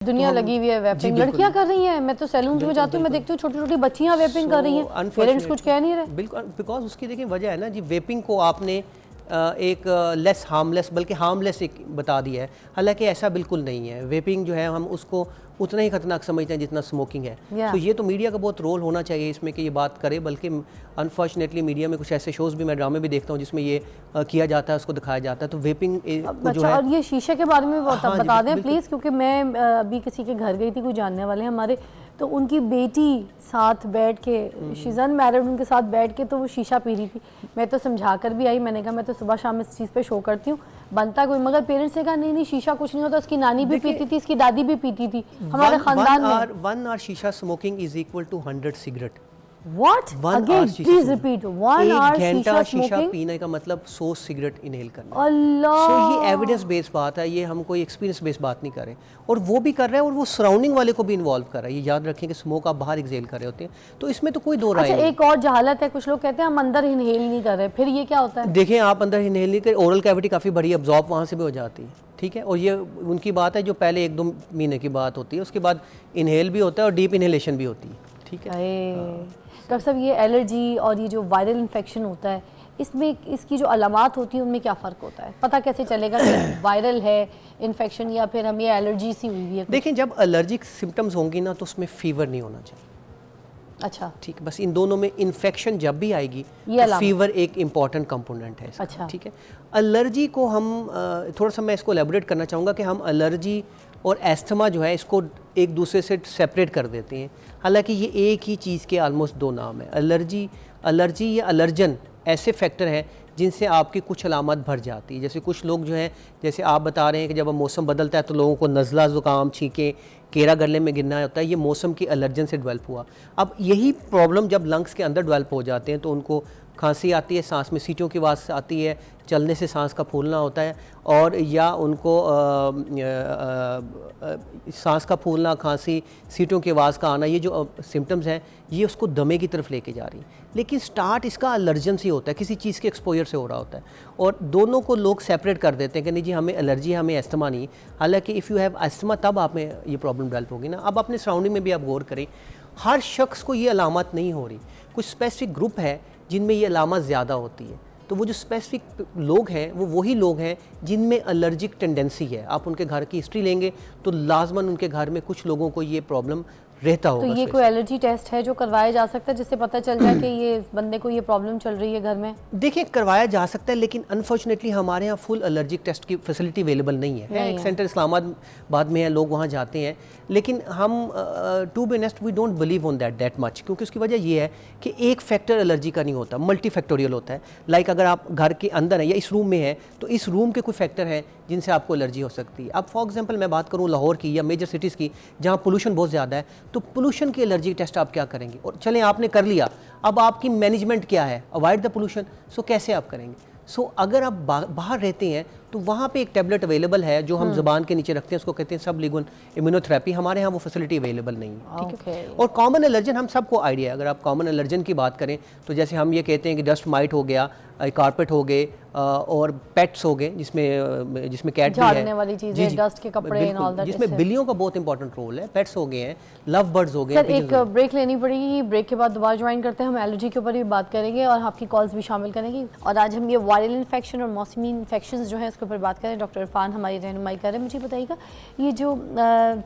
दुनिया लगी हुई है वेपिंग, लड़कियां कर रही हैं। मैं तो सैलून में जाती हूँ, मैं देखती हूँ छोटी छोटी बच्चियां वेपिंग कर रही हैं, पेरेंट्स कुछ कह नहीं रहे। बिल्कुल, बिकॉज उसकी देखिए वजह है ना जी, वेपिंग को आपने एक लेस हार्मलेस, बल्कि हार्मलेस एक बता दिया है, हालांकि ऐसा बिल्कुल नहीं है। वेपिंग जो है हम उसको उतना ही खतरनाक समझते हैं जितना स्मोकिंग है। तो ये तो मीडिया का बहुत रोल होना चाहिए इसमें कि ये बात करे, बल्कि अनफॉर्चुनेटली मीडिया में कुछ ऐसे शोज़ भी, मैं ड्रामे भी देखता हूँ जिसमें ये किया जाता है, उसको दिखाया जाता है। तो वेपिंग जो है, और ये शीशे के बारे में बता दें प्लीज़, क्योंकि मैं अभी किसी के घर गई थी, कोई जानने वाले हैं हमारे, तो उनकी बेटी साथ बैठ के, शी इज़ अनमैरिड, उनके साथ बैठ के तो वो शीशा पी रही थी। मैं तो समझा कर भी आई, मैंने कहा मैं तो सुबह शाम इस चीज़ पे शो करती हूँ, बनता कोई, मगर पेरेंट्स ने कहा नहीं नहीं शीशा कुछ नहीं होता, उसकी नानी भी पीती थी, इसकी दादी भी पीती थी हमारे खानदान में। 1 hour शीशा smoking is equal to 100 cigarette. What? Again, please repeat. 1 hour शीशा पीने का मतलब 100 सिगरेट इनहेल करना। अल्लाह। सो ये एविडेंस बेस्ड बात है, ये हम कोई एक्सपीरियंस बेस्ड बात नहीं कर रहे। और वो भी कर रहे हैं और वो सराउंडिंग वाले को भी इन्वॉल्व कर रहा है। ये याद रखें कि स्मोक आप बाहर एक्सेल कर रहे होते हैं, तो इसमें तो कोई दो राय नहीं। एक और जहालत है, कुछ लोग कहते हैं हम अंदर इनहेल नहीं कर रहे, फिर ये क्या होता है? देखिए, आप अंदर इनहेल नहीं कर, ओरल कैविटी काफ़ी बड़ी, अब्जॉर्ब वहाँ से भी हो जाती है, ठीक है। और ये उनकी बात है जो पहले 1-2 महीने की बात होती है, उसके बाद इनहेल भी होता है और डीप इनहेलेशन भी होती है, ठीक है। डॉक्टर साहब, ये एलर्जी और ये जो वायरल इन्फेक्शन होता है, इसमें इसकी जो अलामात होती है उनमें क्या फ़र्क होता है? पता कैसे चलेगा कि वायरल है इन्फेक्शन या फिर हमें एलर्जी सी हुई है? देखिए, जब एलर्जिक सिम्टम्स होंगी ना, तो उसमें फीवर नहीं होना चाहिए। अच्छा, ठीक है, बस इन दोनों में इन्फेक्शन जब भी आएगी तो फीवर एक इम्पॉर्टेंट कंपोनेंट है इसका। अच्छा, ठीक है। एलर्जी को हम थोड़ा सा मैं इसको एलेबोरेट करना चाहूँगा कि हम एलर्जी और एस्थमा जो है इसको एक दूसरे से सेपरेट कर देते हैं, हालांकि ये एक ही चीज़ के ऑलमोस्ट दो नाम है। एलर्जी या एलर्जन ऐसे फैक्टर हैं जिनसे आपकी कुछ अलामत भर जाती है। जैसे कुछ लोग जो हैं, जैसे आप बता रहे हैं कि जब मौसम बदलता है तो लोगों को नज़ला, ज़ुकाम, छींके, केरा गले में गिरना होता है, ये मौसम की एलर्जन से डेवलप हुआ। अब यही प्रॉब्लम जब लंग्स के अंदर डेवलप हो जाते हैं तो उनको खांसी आती है, सांस में सीटों की आवाज़ आती है, चलने से सांस का फूलना होता है, और या उनको सांस का फूलना, खांसी, सीटों की आवाज़ का आना, ये जो सिम्टम्स हैं ये उसको दमे की तरफ लेके जा रही है। लेकिन स्टार्ट इसका एलर्जन से होता है, किसी चीज़ के एक्सपोजर से हो रहा होता है, और दोनों को लोग सेपरेट कर देते हैं कि नहीं जी हमें एलर्जी है, हमें एस्थमा नहीं। हालांकि इफ़ यू हैव एस्थमा तब आप में ये प्रॉब्लम डेवलप होगी ना। अब अपने सराउंडिंग में भी आप गौर करें, हर शख्स को ये अलामत नहीं हो रही, कुछ स्पेसिफिक ग्रुप है जिनमें ये अलामत ज़्यादा होती है। तो वो जो स्पेसिफिक लोग हैं वो वही लोग हैं जिनमें एलर्जिक टेंडेंसी है। आप उनके घर की हिस्ट्री लेंगे तो लाजमन उनके घर में कुछ लोगों को ये प्रॉब्लम रहता होगा। तो ये कोई एलर्जी टेस्ट है जो करवाया जा सकता है जिससे पता चल जाए कि ये बंदे को ये प्रॉब्लम चल रही है घर में? देखिए, करवाया जा सकता है, लेकिन अनफॉर्चुनेटली हमारे यहाँ फुल एलर्जिक टेस्ट की फैसिलिटी अवेलेबल नहीं है। एक सेंटर इस्लामाबाद में है, लोग वहाँ जाते हैं, लेकिन हम to be honest we don't believe on that much, क्योंकि उसकी वजह ये है कि एक फैक्टर एलर्जी का नहीं होता, मल्टी फैक्टोरियल होता है। लाइक अगर आप घर के अंदर हैं या इस रूम में है तो इस रूम के कोई फैक्टर हैं जिनसे आपको एलर्जी हो सकती है। अब फॉर एग्जांपल मैं बात करूँ लाहौर की या मेजर सिटीज़ की जहाँ पोल्यूशन बहुत ज़्यादा है, तो पोल्यूशन की एलर्जी टेस्ट आप क्या करेंगे? और चलें आपने कर लिया, अब आपकी मैनेजमेंट क्या है? Avoid the pollution. सो कैसे आप करेंगे? सो अगर आप बाहर रहते हैं तो वहाँ पे एक टैबलेट अवेलेबल है जो हम ज़बान के नीचे रखते हैं, उसको कहते हैं सबलिंगुअल इम्यूनोथेरेपी। हमारे यहाँ वो फैसिलिटी अवेलेबल नहीं है, ठीक है। और कॉमन एलर्जन हम सबको आइडिया है। अगर आप कॉमन एलर्जन की बात करें तो जैसे हम ये कहते हैं कि डस्ट माइट हो गया, कारपेट हो गए, और पेट्स हो गए जिसमें कैट भी है, वाली चीजें, डस्ट के कपड़े एंड ऑल दैट, जिसमें बिल्लियों का बहुत इंपॉर्टेंट रोल है। पेट्स हो गए हैं, लव बर्ड्स हो गए। सर एक ब्रेक लेनी पड़ेगी, ब्रेक के बाद दोबारा ज्वाइन करते हैं। हम एलर्जी के ऊपर भी बात करेंगे और आपकी कॉल्स भी शामिल करेंगे, और आज हम ये वायरल इन्फेक्शन और मौसमी इन्फेक्शंस जो है उसके ऊपर बात करें। डॉक्टर इरफान हमारी रहनुमाई कर रहे हैं। मुझे बताइएगा, ये जो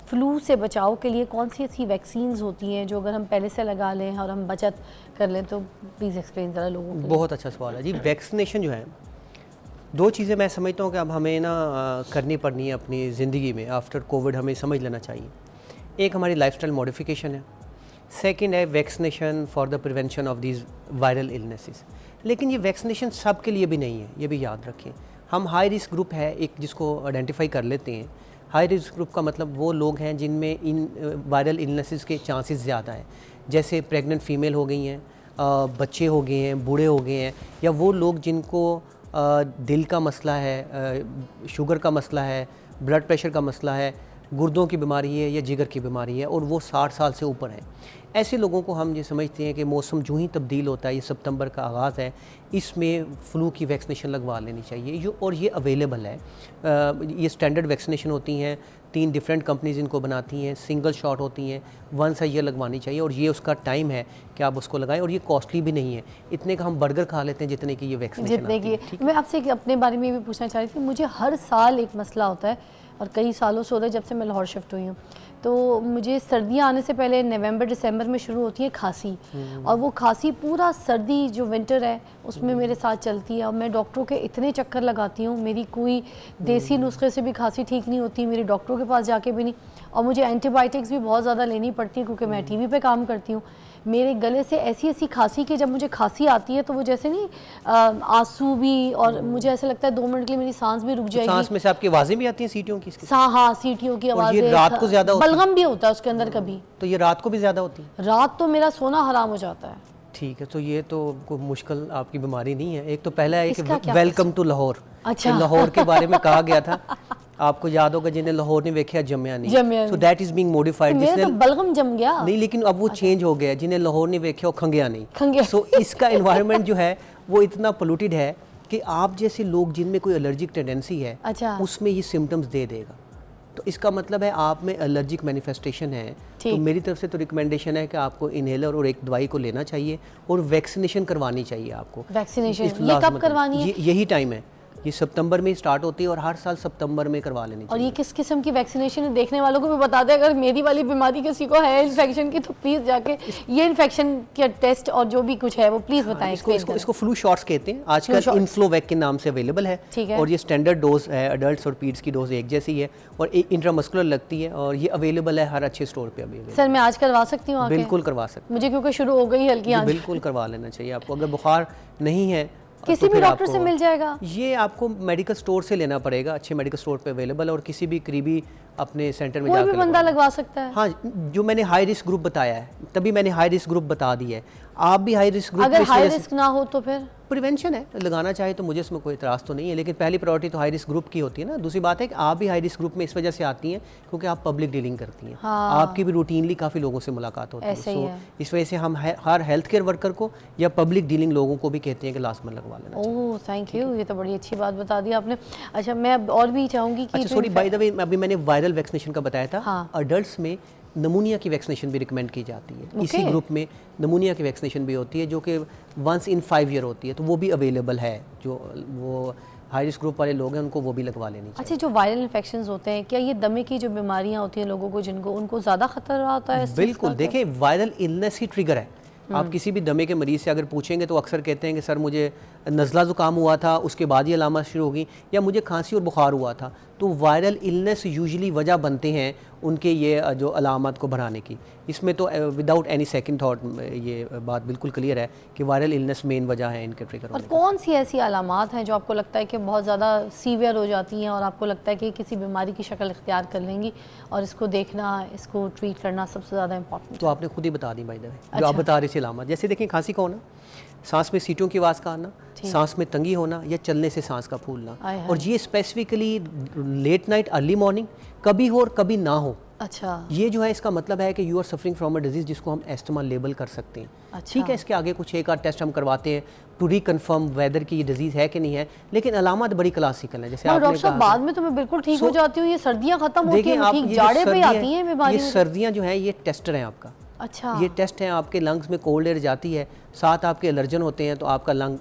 फ्लू से बचाव के लिए कौन सी ऐसी वैक्सीन्स होती हैं जो अगर हम पहले से लगा लें और हम बचत कर लें, तो प्लीज़ एक्सप्लेन ज़रा लोगों को। बहुत अच्छा सवाल है जी। वैक्सीनेशन जो है, दो चीज़ें मैं समझता हूँ कि अब हमें ना करनी पड़नी है अपनी ज़िंदगी में। आफ्टर कोविड हमें समझ लेना चाहिए, एक हमारी लाइफस्टाइल मॉडिफिकेशन है, सेकंड है vaccination for the prevention of these viral illnesses. लेकिन ये वैक्सीनेशन सब के लिए भी नहीं है, ये भी याद रखें। हम हाई रिस्क ग्रुप है एक जिसको आइडेंटिफाई कर लेते हैं। हाई रिस्क ग्रुप का मतलब वो लोग हैं जिनमें इन वायरल इलनेसेस के चांसेस ज़्यादा हैं, जैसे प्रेग्नेंट फीमेल हो गई हैं, बच्चे हो गए हैं, बूढ़े हो गए हैं, या वो लोग जिनको दिल का मसला है, शुगर का मसला है, ब्लड प्रेशर का मसला है, गुर्दों की बीमारी है या जिगर की बीमारी है और वो 60 साल से ऊपर है, ऐसे लोगों को हम ये समझते हैं कि मौसम जो ही तब्दील होता है, ये सितंबर का आगाज़ है, इसमें फ़्लू की वैक्सीनेशन लगवा लेनी चाहिए जो, और ये अवेलेबल है। ये स्टैंडर्ड वैक्सीनेशन होती हैं, 3 डिफरेंट कंपनीज़ इनको बनाती हैं, सिंगल शॉट होती हैं, 1 ईयर लगवानी चाहिए और ये उसका टाइम है कि आप उसको लगाएं और ये कॉस्टली भी नहीं है, इतने का हम बर्गर खा लेते हैं जितने की ये वैक्सीनेशन जितने की। मैं आपसे अपने बारे में भी पूछना चाह रही थी, मुझे हर साल एक मसला होता है और कई सालों से होता है जब से मैं लाहौर शिफ्ट हुई हूँ। तो मुझे सर्दियाँ आने से पहले नवंबर दिसंबर में शुरू होती है खांसी, और वो खांसी पूरा सर्दी जो विंटर है उसमें मेरे साथ चलती है और मैं डॉक्टरों के इतने चक्कर लगाती हूँ, मेरी कोई देसी नुस्खे से भी खांसी ठीक नहीं होती, मेरी डॉक्टरों के पास जाके भी नहीं, और मुझे एंटीबायोटिक्स भी बहुत ज़्यादा लेनी पड़ती है क्योंकि मैं टीवी पे काम करती हूँ। मेरे गले से ऐसी ऐसी खांसी कि जब मुझे खांसी आती है तो वो जैसे नहीं आंसू भी, और मुझे ऐसा लगता है 2 मिनट के लिए मेरी सांस भी रुक जाएगी। सांस में से आपकी आवाज़ें भी आती हैं सीटियों की? हाँ, सीटियों की आवाज़ें। ये रात को ज़्यादा होती है? बलगम भी होता है उसके अंदर कभी। तो ये रात को भी ज़्यादा होती है? रात तो मेरा सोना हराम हो जाता है। ठीक है, तो ये तो कोई मुश्किल आपकी बीमारी नहीं है। एक तो पहला है कि वेलकम टू लाहौर। अच्छा। लाहौर के बारे में कहा गया था, आपको याद होगा, जिन्हें लाहौर नहीं देखा जम्या नहीं, so that is being modified. मेरा तो बलगम जम गया नहीं, लेकिन अब वो चेंज हो गया, जिन्हें लाहौर नहीं देखा वो खंगया नहीं। खंगया। सो इसका एनवायरनमेंट जो है वो इतना पोल्यूटेड है कि आप जैसे लोग जिनमें कोई एलर्जिक टेंडेंसी है, अच्छा, उसमें ये सिम्टम्स दे देगा। तो इसका मतलब है आप में एलर्जिक मैनिफेस्टेशन है, तो मेरी तरफ से तो रिकमेंडेशन है कि आपको इनहेलर और एक दवाई को लेना चाहिए और वैक्सीनेशन करवानी चाहिए आपको। वैक्सीनेशन ये कब करवानी है? यही टाइम है, ये सितंबर में स्टार्ट होती है और हर साल सितंबर में करवा लेनी चाहिए। और ये किस किस्म की वैक्सीनेशन है, देखने वालों को भी बता दें, अगर मेरी वाली बीमारी किसी को है इन्फेक्शन की तो प्लीज़ जाके ये इन्फेक्शन के टेस्ट और जो भी कुछ है वो प्लीज़ बताएं। इसको फ्लू शॉट्स कहते हैं, आजकल इन्फ्लोवैक के नाम से अवेलेबल है, और ये स्टैंडर्ड डोज है, अडल्ट्स और पीड्स की डोज एक जैसी है और इंट्रामस्कुलर लगती है और ये अवेलेबल है हर अच्छे स्टोर पे अभी। सर मैं आज करवा सकती हूँ? बिल्कुल करवा सकती, मुझे क्योंकि शुरू हो गई हल्की आंच। बिल्कुल करवा लेना चाहिए आपको। अगर बुखार नहीं है किसी भी डॉक्टर से मिल जाएगा? ये आपको मेडिकल स्टोर से लेना पड़ेगा, अच्छे मेडिकल स्टोर पे अवेलेबल है और किसी भी करीबी अपने सेंटर में कोई भी बंदा लगवा सकता है? हाँ, जो मैंने हाई रिस्क ग्रुप बताया है तभी मैंने हाई रिस्क ग्रुप बता दिया है। आप भी हाई रिस्क ग्रुप, अगर हाई रिस्क ना हो तो फिर प्रिवेंशन है, लगाना चाहे तो मुझे इसमें कोई इतराज़ तो नहीं है, लेकिन पहली प्रायोरिटी तो हाई रिस्क ग्रुप की होती है ना। दूसरी बात है कि आप भी हाई रिस्क ग्रुप में इस वजह से आती हैं क्योंकि आप पब्लिक डीलिंग करती हैं। हाँ। आपकी भी रूटीनली काफ़ी लोगों से मुलाकात होती है, है। इस वजह से हम हर हेल्थ केयर वर्कर को या पब्लिक डीलिंग लोगों को भी कहते हैं कि लाजमन लगवा लेना। ओह थैंक यू, ये तो बड़ी अच्छी बात बता दी आपने। अच्छा मैं और भी चाहूँगी कि सॉरी बाय द वे, अभी मैंने वायरल वैक्सीनेशन का बताया था। हाँ। अडल्ट्स में नमूनिया की वैक्सीनेशन भी रिकमेंड की जाती है। इसी ग्रुप में नमूनिया की वैक्सीनेशन भी होती है जो कि 1 in 5 year होती है, तो वो भी अवेलेबल है। जो वो हाई रिस्क ग्रुप वाले लोग हैं उनको वो भी लगवा लेनी चाहिए। अच्छा, जो वायरल इन्फेक्शंस होते हैं, क्या ये दमे की जो बीमारियां होती हैं लोगों को जिनको, उनको ज़्यादा खतरा होता है? बिल्कुल, देखिए वायरल इलनेस ही ट्रिगर है। आप किसी भी दमे के मरीज़ से अगर पूछेंगे तो अक्सर कहते हैं कि सर मुझे नज़ला ज़ुकाम हुआ था, उसके बाद ये अलामत शुरू होगी, या मुझे खांसी और बुखार हुआ था। तो वायरल इलनेस यूजुअली वजह बनते हैं उनके ये जो अलामत को बढ़ाने की। इसमें तो विदाउट एनी सेकंड थॉट ये बात बिल्कुल क्लियर है कि वायरल इलनेस मेन वजह है इनके ट्रिगर होने की। और कौन सी ऐसी अलामात हैं जो आपको लगता है कि बहुत ज़्यादा सीवियर हो जाती हैं और आपको लगता है कि किसी बीमारी की शक्ल इख्तियार कर लेंगी और इसको देखना, इसको ट्रीट करना सबसे ज़्यादा इंपॉर्टेंट? तो आपने खुद ही बता दी बाय द वे, जो आप बता रहे थे अलामत। जैसे देखें खांसी का होना, सांस में सीटों की आवाज़ का आना, सांस में तंगी होना या चलने से सांस का फूलना, और ये specifically late night early morning कभी हो और कभी ना हो। अच्छा, ये जो है इसका मतलब है कि you are suffering from a disease जिसको हम एस्थमा लेबल कर सकते हैं। अच्छा। ठीक है, इसके आगे कुछ एक आध टेस्ट हम करवाते हैं टू रिकन्फर्म वेदर की ये डिजीज है कि नहीं है, लेकिन अलामत बड़ी क्लासिकल है। जैसे आपने डॉक्टर साहब बाद में तो मैं बिल्कुल ठीक हो जाती हूँ, ये सर्दियाँ खत्म होती हैं, ठीक जाड़े पे आती हैं बीमारी। ये सर्दियाँ जो है ये टेस्टर हैं आपका। अच्छा, ये टेस्ट है, आपके लंग्स में कोल्ड एयर जाती है, साथ आपके एलर्जन होते हैं, तो आपका लंग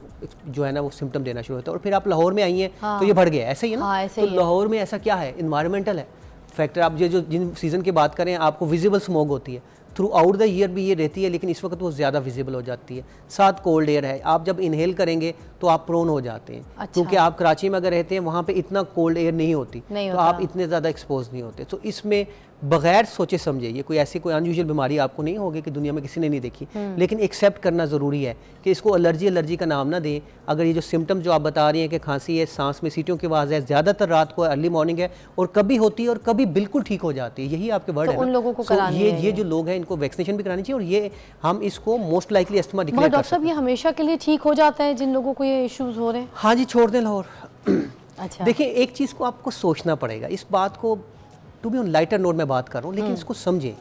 जो है ना वो सिम्टम देना शुरू होता है। और फिर आप लाहौर में आई हैं तो ये बढ़ गया, ऐसा ही है ना। हाँ, तो लाहौर में ऐसा क्या है, इन्वायरमेंटल है फैक्टर। आप जो जिन सीज़न की बात करें, आपको विजिबल स्मोक होती है थ्रू आउट द ईयर भी ये रहती है, लेकिन इस वक्त वो ज़्यादा विजिबल हो जाती है। साथ कोल्ड एयर है, आप जब इनहेल करेंगे तो आप प्रोन हो जाते हैं। अच्छा। क्योंकि आप कराची में अगर रहते हैं वहाँ पे इतना कोल्ड एयर नहीं होती, तो आप इतने ज़्यादा एक्सपोज नहीं होते। तो इसमें बगैर सोचे समझे, ये कोई ऐसी कोई अनयूजुअल बीमारी आपको नहीं होगी कि दुनिया में किसी ने नहीं देखी, लेकिन एक्सेप्ट करना ज़रूरी है कि इसको एलर्जी का नाम ना दें। अगर ये जो सिम्टम जो आप बता रही हैं कि खांसी है, सांस में सीटों की आवाज़ है, ज़्यादातर रात को अर्ली मॉर्निंग है और कभी होती है और कभी बिल्कुल ठीक हो जाती है, यही आपके वर्ड है ना। उन लोगों को करानी है। ये जो लोग हैं इनको वैक्सीनेशन भी करानी चाहिए और ये हम इसको मोस्ट लाइकली अस्थमा डिक्लेयर कर सकते हैं। डॉक्टर साहब ये हमेशा के लिए ठीक हो जाता है जिन लोगों को ये इश्यूज हो रहे हैं? हाँ जी, छोड़ दें लाहौर। अच्छा, देखिए एक चीज़ को आपको सोचना पड़ेगा, इस बात को to be on lighter note मैं बात कर रहा हूँ, लेकिन इसको समझें।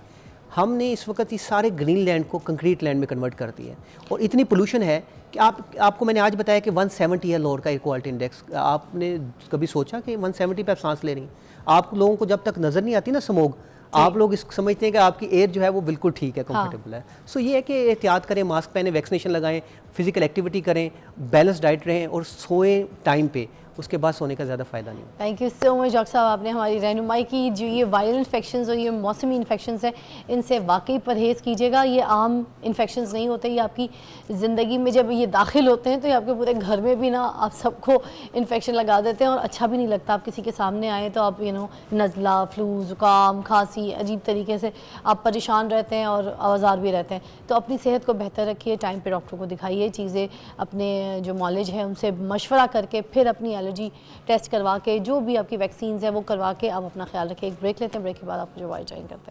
हमने इस वक्त इस सारे ग्रीन लैंड को कंक्रीट लैंड में कन्वर्ट कर दिया है और इतनी पोल्यूशन है कि आपको मैंने आज बताया कि 170 है लोअर का एयर क्वालिटी इंडेक्स। आपने कभी सोचा कि 170 पे आप सांस ले रही हैं? आप लोगों को जब तक नज़र नहीं आती ना स्मोग, आप लोग इस समझते हैं कि आपकी एयर जो है वो बिल्कुल ठीक है, कंफर्टेबल है। सो ये है कि एहतियात करें, मास्क पहने, वैक्सीनेशन लगाएं, फिजिकल एक्टिविटी करें, बैलेंस डाइट रहें और सोएं टाइम पे, उसके बाद सोने का ज़्यादा फ़ायदा नहीं। Thank you so much doctor साहब, आपने हमारी रहनुमाई की। जो ये वायरल इन्फेक्शंस और ये मौसमी इन्फेक्शंस हैं, इनसे वाकई परहेज़ कीजिएगा। ये आम इन्फेक्शंस नहीं होते, ये आपकी ज़िंदगी में जब ये दाखिल होते हैं तो ये आपके पूरे घर में भी ना आप सबको इन्फेक्शन लगा देते हैं और अच्छा भी नहीं लगता। आप किसी के सामने आए तो आप नज़ला, फ्लू, ज़ुकाम, खांसी, अजीब तरीके से आप परेशान रहते हैं और आवाज़ार भी रहते हैं। तो अपनी सेहत को बेहतर रखिए, टाइम पे डॉक्टर को दिखाइए, चीज़ें अपने जो नॉलेज है उनसे मशवरा करके फिर अपनी एलर्जी टेस्ट करवा के, जो भी आपकी वैक्सीन्स है वो करवा के आप अपना ख्याल रखें। एक ब्रेक लेते हैं, ब्रेक के बाद आप मुझे वाइड ज्वाइन करते हैं।